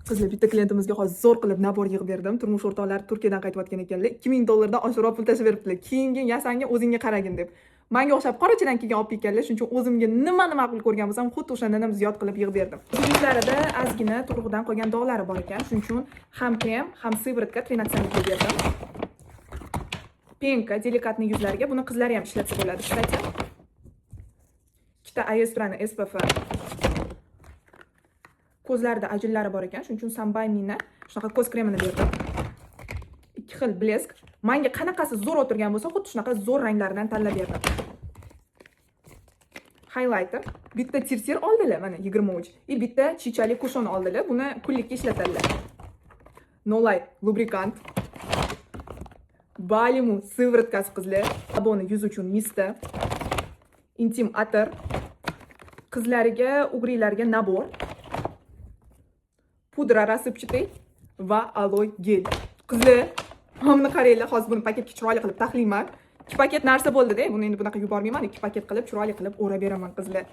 Qizlar, bitta klientimizga hozir zo'r qilib nabor yig'ib berdim. Turmush o'rtoqlari Turkiyadan qaytayotgan ekanlar. 2000 dollardan oshiqroq pul tashlab beribdilar. Kiyingin, yasangin, o'zingga qaragin deb. Menga o'xshab qorachadan kelgan olib kelganlar, shuning uchun o'zimga nimani ma'qul ko'rgan bo'lsam, xuddi o'shandan ham ziyod qilib yig'ib berdim. Yuzlarida ozgina tug'ruqdan qolgan dog'lari bor ekan, shuning uchun ham krem, ham sivrotka 13 qilib berdim. Penka delikatni yuzlarga buni qizlar ham ishlatsa bo'ladi, kстати. Ikkita AS bilan SPF. Ko'zlarida ajinlari bor ekan, shuning uchun Sambaymina shunaqa ko'z kremini berdim. Ikki xil blesk. Menga qanaqasi zo'r o'tirgan bo'lsa, xuddi shunaqa zo'r ranglardan tanlab berdim. Highlighter. Bitta tir oldilar, mana 23. Bitta chichali kushon oldilar. Buni kunlikka ishlatadilar. No Light lubrikant. Balimu sivrotkasi qizlar. Aboni yuz uchun mista. Intim atir. Qizlariga, ugrilarga nabor. Pudra rassipchitay va aloe gel. Qizlar, hamma qaranglar, hozir buni paketga chiroyli qilib taxlayman. 2 paket narsa bo'ldi-da, buni endi bunaqa yubormayman, 2 paket qilib chiroyli qilib o'rab beraman qizlar.